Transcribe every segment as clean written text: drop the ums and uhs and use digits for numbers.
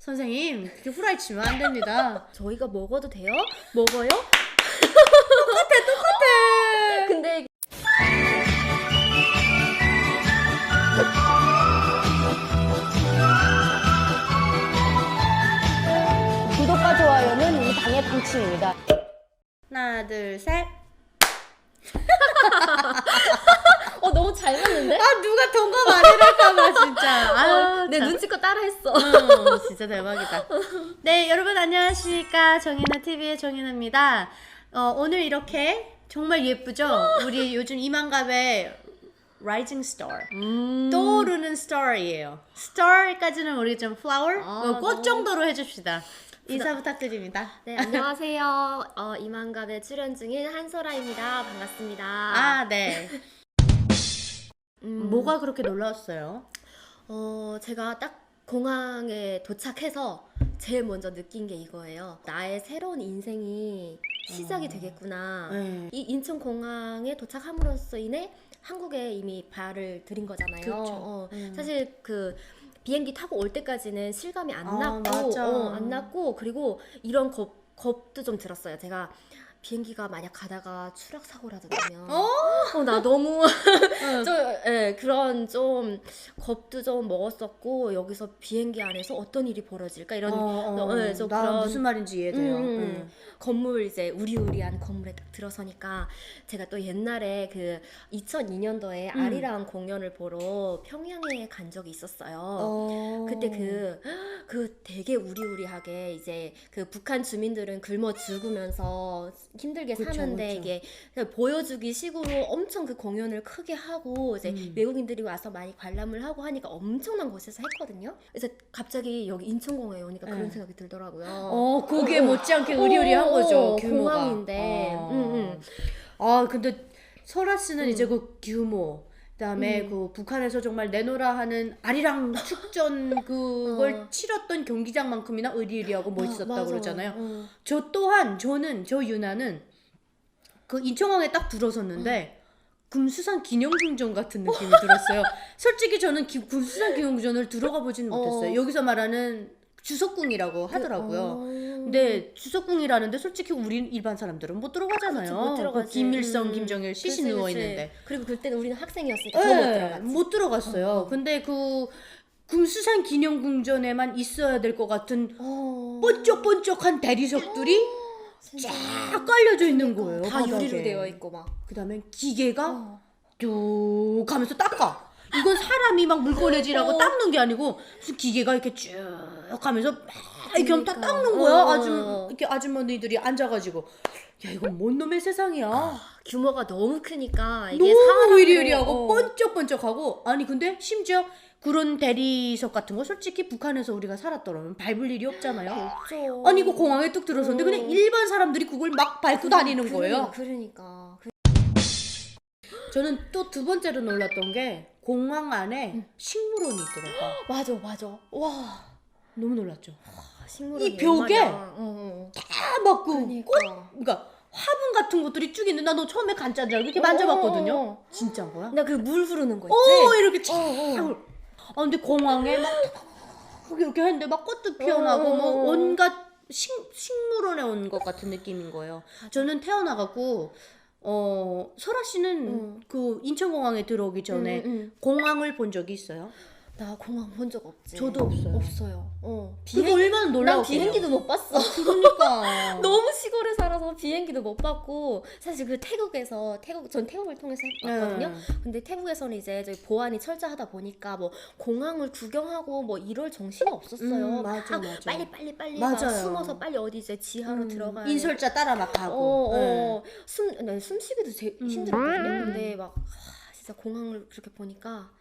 선생님, 그렇게 후라이 치면 안 됩니다. 저희가 먹어도 돼요? 먹어요? 똑같아. 근데 구독과 좋아요는 이 방의 방침입니다. 하나, 둘, 셋. 너무 잘 맞는데? 아, 누가 동거 말이랄까봐 진짜. 내 눈치껏 따라했어. 진짜 대박이다. 네, 여러분 안녕하십니까. 정인아 TV의 정인아입니다. 오늘 이렇게 정말 예쁘죠? 우리 요즘 이만갑의 Rising Star. 떠오르는 star이에요. star까지는 모르겠지만 flower? 꽃 정도로 해줍시다. 인사 부탁드립니다. 네, 안녕하세요. 이만갑에 출연 중인 한소라입니다. 반갑습니다. 아, 네. 뭐가 그렇게 놀라웠어요? 제가 딱 공항에 도착해서 제일 먼저 느낀 게 이거예요. 나의 새로운 인생이 시작이 되겠구나. 네. 이 인천공항에 도착함으로써 인해 한국에 이미 발을 들인 거잖아요. 그렇죠. 사실 그 비행기 타고 올 때까지는 실감이 안 났고, 맞아. 안 났고, 그리고 이런 겁도 좀 들었어요. 제가 비행기가 만약 가다가 추락 사고라도 나면, 나 너무 그런 좀 겁도 좀 먹었었고, 여기서 비행기 안에서 어떤 일이 벌어질까 이런 좀 나 그런 무슨 말인지 이해돼요. 건물 이제 우리우리한 건물에 딱 들어서니까 제가 또 옛날에 그 2002년도에 아리랑 공연을 보러 평양에 간 적이 있었어요. 그때 그 되게 우리우리하게 이제 그 북한 주민들은 굶어 죽으면서 힘들게 그쵸, 사는데 그쵸. 이게 보여주기 식으로 엄청 그 공연을 크게 하고 이제 외국인들이 와서 많이 관람을 하고 하니까 엄청난 곳에서 했거든요. 그래서 갑자기 여기 인천공항에 오니까 그런 생각이 들더라고요. 거기에 못지않게 의리의리한 거죠, 규모가. 공항인데. 아, 근데 설아 씨는 이제 그 규모, 그다음에 그 북한에서 정말 내노라 하는 아리랑 축전 그걸 치렀던 경기장만큼이나 의리의리하고 멋있었다고 맞아. 그러잖아요. 저 또한 저 유나는 그 인천공항에 딱 들어섰는데 금수산 기념궁전 같은 느낌이 들었어요. 솔직히 저는 금수산 기념궁전을 들어가 보지는 못했어요. 여기서 말하는 주석궁이라고 하더라고요. 근데 주석궁이라는데 솔직히 우리 일반 사람들은 못 들어가잖아요. 그쵸, 못 들어가지. 그 김일성, 김정일 시신 그치, 누워 그치. 있는데. 그리고 그때는 우리는 학생이었으니까 더 못 들어갔지. 못 들어갔어요. 근데 그 금수산 기념궁전에만 있어야 될 것 같은 번쩍번쩍한 대리석들이 쫙 깔려져 있는 거예요. 다 바닥에. 유리로 되어 있고 막. 그다음에 기계가 쭉 가면서 닦아. 이건 사람이 막 물걸레질하고 닦는 게 아니고 무슨 기계가 이렇게 쭉 가면서 막 이렇게 하면 딱 닦는 거야. 이렇게 아주머니들이 앉아가지고 야, 이건 뭔 놈의 세상이야. 규모가 너무 크니까 이게 너무 사람으로 의리의리하고 번쩍번쩍하고. 아니 근데 심지어 그런 대리석 같은 거 솔직히 북한에서 우리가 살았더라면 밟을 일이 없잖아요. 없죠. 아니 그 공항에 뚝 들어섰는데 그냥 일반 사람들이 그걸 막 밟고 다니는 거예요. 그러니까. 저는 또 두 번째로 놀랐던 게 공항 안에 식물원이 있더라고요. 맞아. 와, 너무 놀랐죠. 식물원이 이 벽에 얼마나. 다 막 그 그러니까. 그러니까 화분 같은 것들이 쭉 있는데 나 너 처음에 간짜인 줄 알고 이렇게 만져봤거든요. 진짜인 거야? 나 그 물 흐르는 거 있지? 이렇게 쫙. 아 근데 공항에 막 이렇게 했는데 막 꽃도 피어나고 뭐 온갖 식물원에 온 것 같은 느낌인 거예요. 저는 태어나갖고 설아 씨는 그 인천공항에 들어오기 전에 공항을 본 적이 있어요? 나 공항 본 적 없지. 저도 없어요. 없어요. 그거 얼마나 난 놀라웠겠어요. 비행기도 못 봤어. 그러니까. 너무 시골에 살아서 비행기도 못 봤고 사실 그 전 태국을 통해서 봤거든요. 근데 태국에서는 이제 저희 보안이 철저하다 보니까 뭐 공항을 구경하고 뭐 이럴 정신이 없었어요. 맞아. 빨리 맞아요. 막 숨어서 빨리 어디 이제 지하로 들어가야 인솔자 따라 막 가고. 숨쉬기도 힘들었거든요. 근데 막 진짜 공항을 그렇게 보니까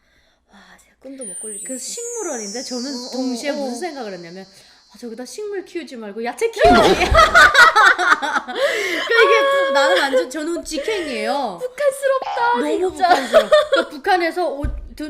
와 진짜 꿈도 못 꿀 일이 그 있어. 식물원인데 저는 동시에 무슨 생각을 했냐면 저기다 식물 키우지 말고 야채 키우지. 그러니까 이게 나는 완전 저는 직행이에요. 북한스럽다. 너무 북한스러워. 그러니까 북한에서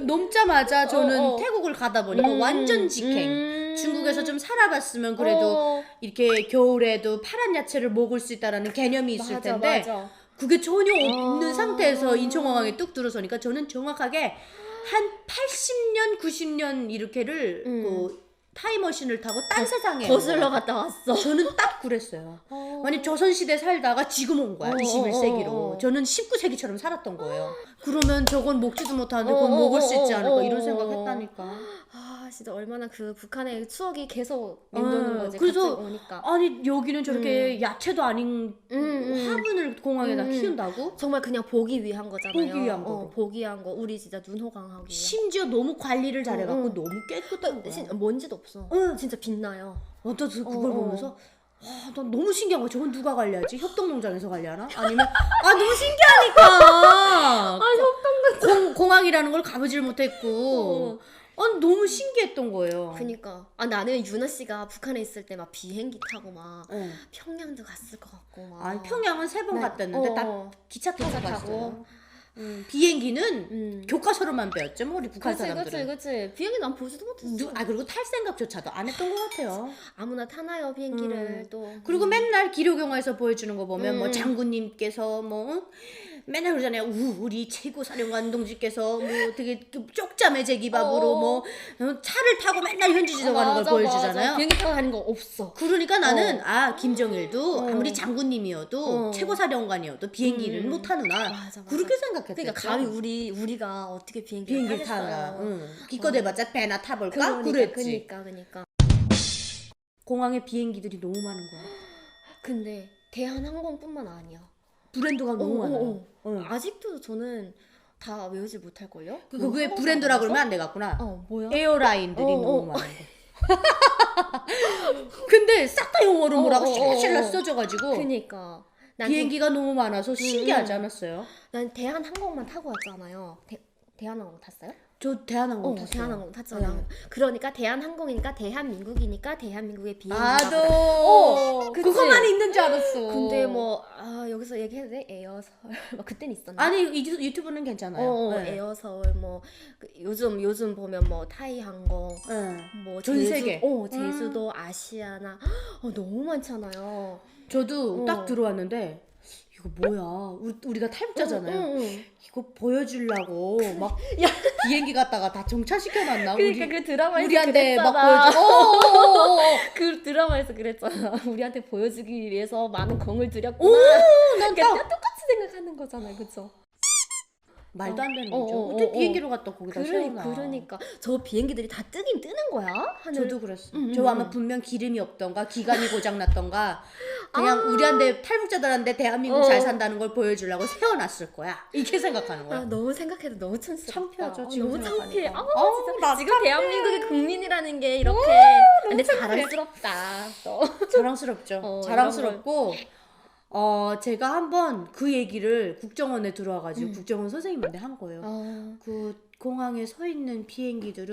넘자마자 저는 태국을 가다 보니까 완전 직행. 중국에서 좀 살아봤으면 그래도 이렇게 겨울에도 파란 야채를 먹을 수 있다라는 개념이 있을 텐데 맞아. 그게 전혀 없는 상태에서 인천공항에 뚝 들어서니까 저는 정확하게 한 80년, 90년 이렇게를 그 타임머신을 타고 딴 세상에 거슬러 온 거야. 갔다 왔어. 저는 딱 그랬어요. 어. 만약 조선시대 살다가 지금 온 거야. 21세기로. 어. 저는 19세기처럼 살았던 거예요. 그러면 저건 먹지도 못하는데 그건 먹을 수 있지 않을까 이런 생각했다니까. 아 진짜 얼마나 그 북한의 추억이 계속 맴도는 거지. 그래서 갑자기 오니까. 아니 여기는 저렇게 야채도 아닌 화분을 공항에다 키운다고? 정말 그냥 보기 위한 거잖아요. 보기 위한 거로. 보기 위한 거. 우리 진짜 눈호강하기 위한. 심지어 너무 관리를 잘해갖고 너무 깨끗한 거야. 먼지도 없어. 응. 진짜 빛나요. 저 그걸 보면서 와, 난 너무 신기한 거야. 저건 누가 관리하지? 협동농장에서 관리하나? 아니면 너무 신기하니까. 공항이라는 걸 가보질 못했고. 너무 신기했던 거예요. 그니까 나는 유나 씨가 북한에 있을 때 막 비행기 타고 막 평양도 갔을 것 같고 막. 아니 평양은 3번 네. 갔댔는데 다 기차 타고 기차 타고. 갔어요. 비행기는 교과서로만 배웠죠. 뭐 우리 북한 사람들은. 그치. 비행기 난 보지도 못했어. 그리고 탈 생각조차도 안 했던 것 같아요. 아무나 타나요 비행기를 또. 그리고 맨날 기록영화에서 보여주는 거 보면 뭐 장군님께서 뭐 맨날 그러잖아요. 우리 최고 사령관 동지께서 뭐 되게 쪽잠의 제기밥으로 뭐 차를 타고 맨날 현지지도 가는 걸 보여주잖아요. 비행기 타고 가는 거 없어. 그러니까 나는 김정일도 아무리 장군님이어도 최고 사령관이어도 비행기를 못 타누나 맞아. 그렇게 생각했대. 그러니까 감히 우리가 어떻게 비행기를 타나. 기껏해봤자 배나 타볼까? 그랬지. 그러니까. 공항에 비행기들이 너무 많은 거야. 근데 대한항공뿐만 아니야. 브랜드가 너무 많아요. 아직도 저는 다 외우지 못할걸요? 그게 브랜드라 그러면 안 되겠구나. 뭐야? 에어라인들이 너무 많은 거. 근데 싹 다 영어로 뭐라고 실라실라 써져가지고 그니까. 비행기가 너무 많아서 신기하지 않았어요? 난 대한항공만 타고 왔잖아요. 대한항공 탔어요? 저 대한항공 탔어요. 대한항공 탔잖아. 그러니까 대한항공이니까 대한민국이니까 대한민국의 비행기가. 나도 그치? 그거만 있는 줄 알았어. 근데 뭐 여기서 얘기해도 돼? 에어서울 막 그땐 있었나? 아니 유튜브는 괜찮아요. 네. 에어서울 뭐 요즘 보면 뭐 타이항공 뭐 전 세계. 제주도 아시아나 너무 많잖아요. 저도 딱 들어왔는데 이거 뭐야? 우리가 탈북자잖아요. 이거 보여주려고 막 비행기 갔다가 다 정차시켜놨나? 그러니까 그 드라마에서 우리한테 막 그랬잖아. 보여줘. 그 드라마에서 그랬잖아. 우리한테 보여주기 위해서 많은 공을 들였구나. 난 그러니까 똑같이 생각하는 거잖아요, 그렇죠? 말도 안 되는 거죠. 어떻게 비행기로 갔다 거기다 세우나? 그러니까 저 비행기들이 다 뜨긴 뜨는 거야. 하늘. 저도 그랬어. 저 아마 분명 기름이 없던가 기관이 고장났던가 그냥 우리한테 탈북자들한테 대한민국 잘 산다는 걸 보여주려고 세워놨을 거야. 이렇게 생각하는 거야. 너무 생각해도 너무 촌스럽다. 창피하죠, 지금 너무 창피해. 생각하니까. 진짜 나 지금 대한민국의 국민이라는 게 이렇게. 근데 자랑스럽다. 또. 자랑스럽죠. 자랑스럽고 제가 한번 그 얘기를 국정원에 들어와가지고 국정원 선생님한테 한 거예요. 그 공항에 서 있는 비행기들은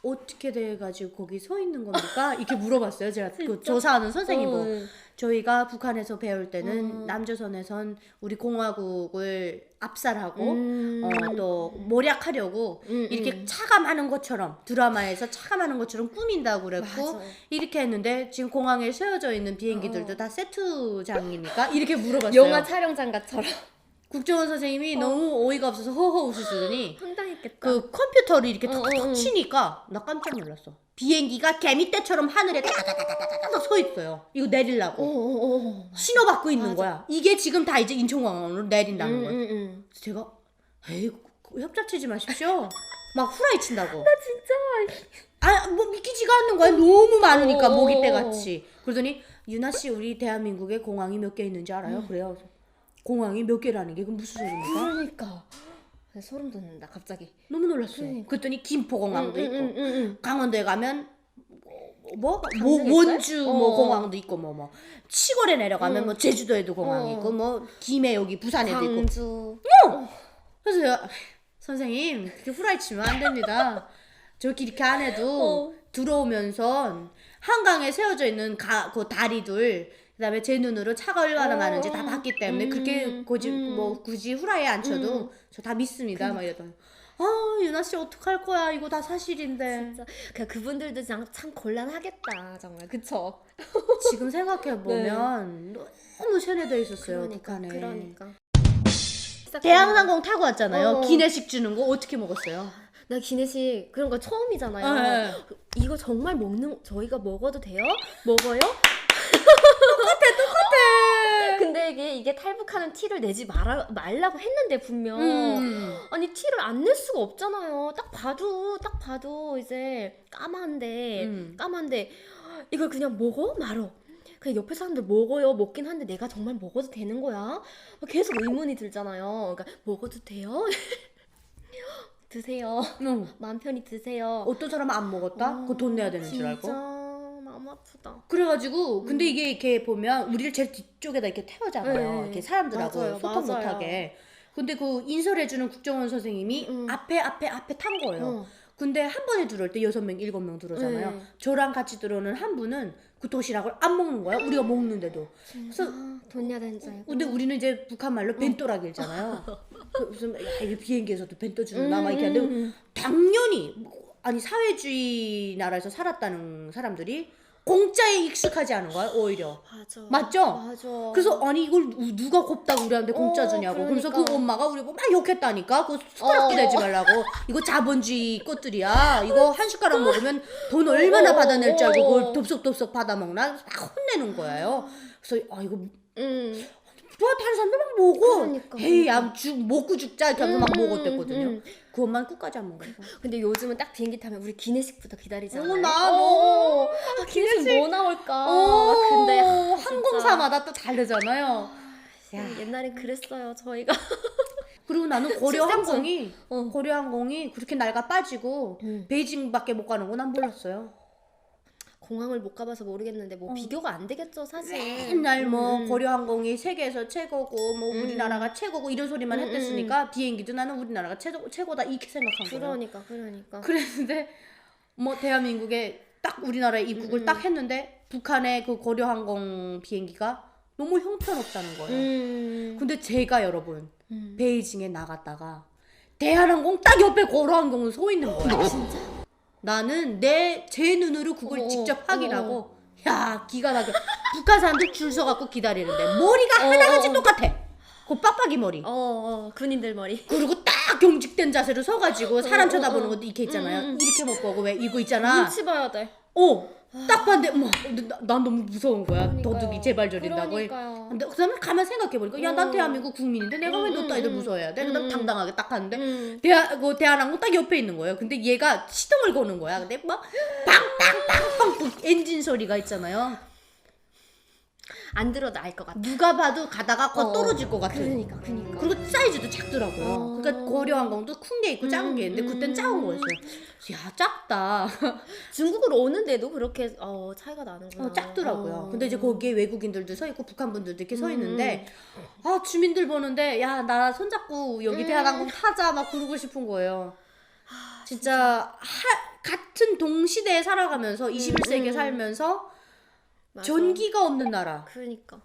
어떻게 돼가지고 거기 서 있는 겁니까? 이렇게 물어봤어요. 제가 그 조사하는 선생님은 저희가 북한에서 배울 때는 남조선에선 우리 공화국을 압살하고 또 모략하려고 이렇게 차가 많은 것처럼 드라마에서 차가 많은 것처럼 꾸민다고 그랬고 맞아. 이렇게 했는데 지금 공항에 세워져 있는 비행기들도 다 세트장입니까? 이렇게 물어봤어요. 영화 촬영장가처럼. 국정원 선생님이 너무 어이가 없어서 허허 웃으시더니 황당했겠다. 그 컴퓨터를 이렇게 탁탁 치니까 나 깜짝 놀랐어. 비행기가 개미떼처럼 하늘에 따다다다다다다 서 있어요. 이거 내리려고. 신호받고 있는 거야. 이게 지금 다 이제 인천공항으로 내린다는 거야. 그래서 제가 에이 협잡치지 마십시오. 막 후라이 친다고. 나 진짜. 뭐 믿기지가 않는 거야. 너무 많으니까 모기떼 같이. 그러더니 유나 씨 우리 대한민국에 공항이 몇 개 있는지 알아요? 그래요. 공항이 몇 개라는 게 그럼 무슨 소리입니까? 그러니까. 소름 돋는다 갑자기. 너무 놀랐어요. 그랬더니 김포공항도 있고 강원도에 가면 원주 뭐 공항도 있고 뭐 시골에 내려가면 뭐 제주도에도 공항이 있고 뭐 김해 여기 부산에도 있고. 광주. 그래서 제가 선생님 그렇게 후라이 치면 안 됩니다. 저렇게 이렇게 안 해도 들어오면서 한강에 세워져 있는 그 다리들 그다음에 제 눈으로 차가 얼마나 많은지 다 봤기 때문에 그렇게 굳이 후라이에 안 쳐도 저 다 믿습니다. 막 이러더니 유나 씨 어떡할 거야 이거 다 사실인데. 진짜 그분들도 참 곤란하겠다 정말 그쵸? 지금 생각해 보면 너무 세뇌되어 있었어요. 북한에. 그러니까. 대한항공 타고 왔잖아요. 기내식 주는 거 어떻게 먹었어요? 나 기내식 그런 거 처음이잖아요. 네. 이거 정말 저희가 먹어도 돼요? 먹어요? 똑같아. 근데 이게 탈북하는 티를 내지 말라고 했는데 분명 아니 티를 안 낼 수가 없잖아요. 딱 봐도 이제 까만데 이걸 그냥 먹어 말어. 그냥 옆에 사람들 먹어요. 먹긴 하는데 내가 정말 먹어도 되는 거야? 계속 의문이 들잖아요. 그러니까 먹어도 돼요? 드세요. 마음 편히 드세요. 어떤 사람은 안 먹었다? 그거 돈 내야 되는 줄 알고. 진짜 마음 아프다. 그래가지고 근데 이게 이렇게 보면 우리를 제일 뒤쪽에다 이렇게 태워잡아요. 네. 이렇게 사람들하고 맞아요, 소통 맞아요. 못하게. 근데 그 인솔해주는 국정원 선생님이 앞에 탄 거예요. 근데 한 번에 들어올 때 6명, 7명 들어오잖아요. 네. 저랑 같이 들어오는 한 분은 그 도시락을 안 먹는 거야. 우리가 먹는데도. 그래서 돈 내야 되는 줄 알고. 근데 우리는 이제 북한 말로 벤또라기잖아요. 그래서 야, 이게 비행기에서도 벤또 주는가 막 이렇게 하는데 당연히 아니 사회주의 나라에서 살았다는 사람들이 공짜에 익숙하지 않은 거야 오히려. 맞죠? 맞아. 그래서 아니 이걸 누가 곱다고 우리한테 공짜 주냐고. 그래서 그 그러니까. 엄마가 우리 보고 막 욕했다니까. 그거 숟가락도 내지 말라고. 이거 자본주의 것들이야. 이거 한 숟가락 먹으면 돈 얼마나 받아낼 줄 알고 그걸 덥석덥석 받아먹나. 막 혼내는 거예요. 그래서 아 이거 뭐 다른 사람들 막 먹어. 그러니까. 에이 야 먹고 죽자 이렇게 하고 막 먹었댔거든요. 그 엄마는 끝까지 안 먹었어. 근데 요즘은 딱 비행기 타면 우리 기내식부터 기다리잖아요. 나도. 기내식 뭐 나올까? 근데 진짜. 항공사마다 또 다르잖아요. 옛날엔 그랬어요 저희가. 그리고 나는 고려 항공이 그렇게 낡아 빠지고 베이징밖에 못 가는 건 난 몰랐어요. 공항을 못 가봐서 모르겠는데 뭐 비교가 안 되겠죠 사실. 맨날 뭐 고려 항공이 세계에서 최고고 뭐 우리나라가 최고고 이런 소리만 했댔으니까 비행기도 나는 우리나라가 최고다 이렇게 생각한 거예요. 그러니까. 그랬는데 뭐 대한민국에 딱 우리나라에 입국을 딱 했는데 북한의 그 고려 항공 비행기가 너무 형편없다는 거예요. 근데 제가 여러분 베이징에 나갔다가 대한항공 딱 옆에 고려 항공은 서 있는 거예요. 진짜? 나는 제 눈으로 그걸 직접 확인하고 야 기가 막혀. 북한 사람들 줄 서갖고 기다리는데 머리가 하나같이 똑같아. 그 빡빡이 머리. 군인들 머리. 그리고 딱 경직된 자세로 서가지고 사람 쳐다보는 것도 이렇게 있잖아요. 이렇게 못 보고 왜 이거 있잖아. 눈치 봐야 돼. 딱 봤는데 난 너무 무서운 거야. 그러니까요. 도둑이 제발 저린다고. 그러니까요. 근데 그다음에 가만 생각해보니까 야 난 대한민국 국민인데 내가 왜 너 따위들 무서워해야 돼? 그다음 당당하게 딱 하는데 대한항공 딱 옆에 있는 거예요. 근데 얘가 시동을 거는 거야. 근데 막 빵빵빵빵 엔진 소리가 있잖아요. 안 들어도 알 것 같아. 누가 봐도 가다가 떨어질 것 같은. 그러니까. 그리고 사이즈도 작더라고요. 그러니까 고려항공도 큰 게 있고 작은 게 있는데 그땐 작은 거였어요. 야 작다. 중국으로 오는데도 그렇게 차이가 나는구나. 작더라고요. 근데 이제 거기에 외국인들도 서 있고 북한 분들도 이렇게 서 있는데 주민들 보는데 야 나 손잡고 여기 대한항공 타자 막 그러고 싶은 거예요. 진짜 같은 동시대에 살아가면서 21세기에 살면서 맞아. 전기가 없는 나라. 그러니까.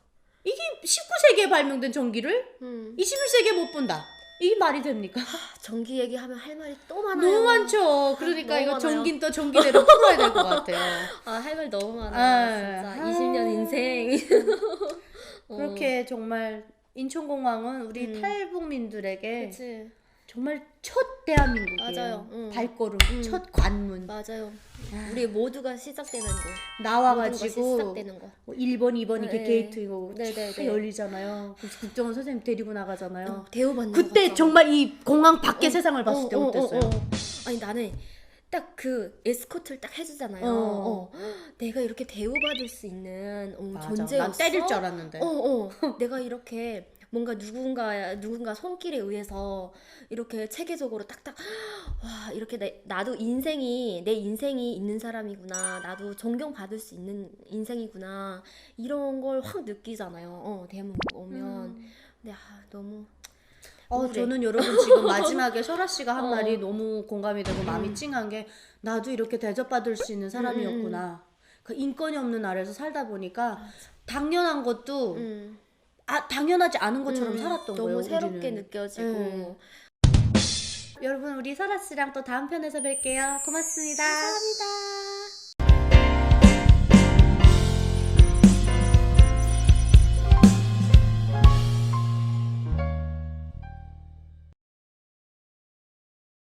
이게 19세기에 발명된 전기를 21세기에 못 본다. 이게 말이 됩니까? 전기 얘기하면 할 말이 또 많아요. 너무 많죠. 그러니까 너무 이거 많아요. 전기는 또 전기대로 풀어야 될 것 같아요. 할 말 너무 많아요. 진짜 20년 인생. 그렇게 정말 인천공항은 우리 탈북민들에게 그치. 정말 첫 대한민국이에요. 맞아요. 발걸음, 첫 관문. 맞아요. 우리 모두가 시작되는 거. 나와가지고 시작되는 거. 뭐 1번, 2번 이렇게 네. 게이트 이거 네네네. 다 열리잖아요. 그래서 국정원 선생님 데리고 나가잖아요. 대우받는 그때 거 정말 이 공항 밖에 세상을 봤을 때 어땠어요? 아니 나는 딱 그 에스코트를 딱 해주잖아요. 내가 이렇게 대우받을 수 있는 맞아. 존재였어. 난 때릴 줄 알았는데. 내가 이렇게 뭔가 누군가 손길에 의해서 이렇게 체계적으로 딱딱 와 이렇게 나도 내 인생이 있는 사람이구나. 나도 존경받을 수 있는 인생이구나. 이런 걸 확 느끼잖아요. 대한민국 오면. 근데 너무 우울해. 저는 여러분 지금 마지막에 설아 씨가 한 말이 너무 공감이 되고 마음이 찡한 게 나도 이렇게 대접받을 수 있는 사람이었구나. 그 인권이 없는 나라에서 살다 보니까 당연한 것도 당연하지 않은 것처럼 살았던 너무 거예요. 새롭게 우리는. 느껴지고. 여러분 우리 설아 씨랑 또 다음 편에서 뵐게요. 고맙습니다. 감사합니다.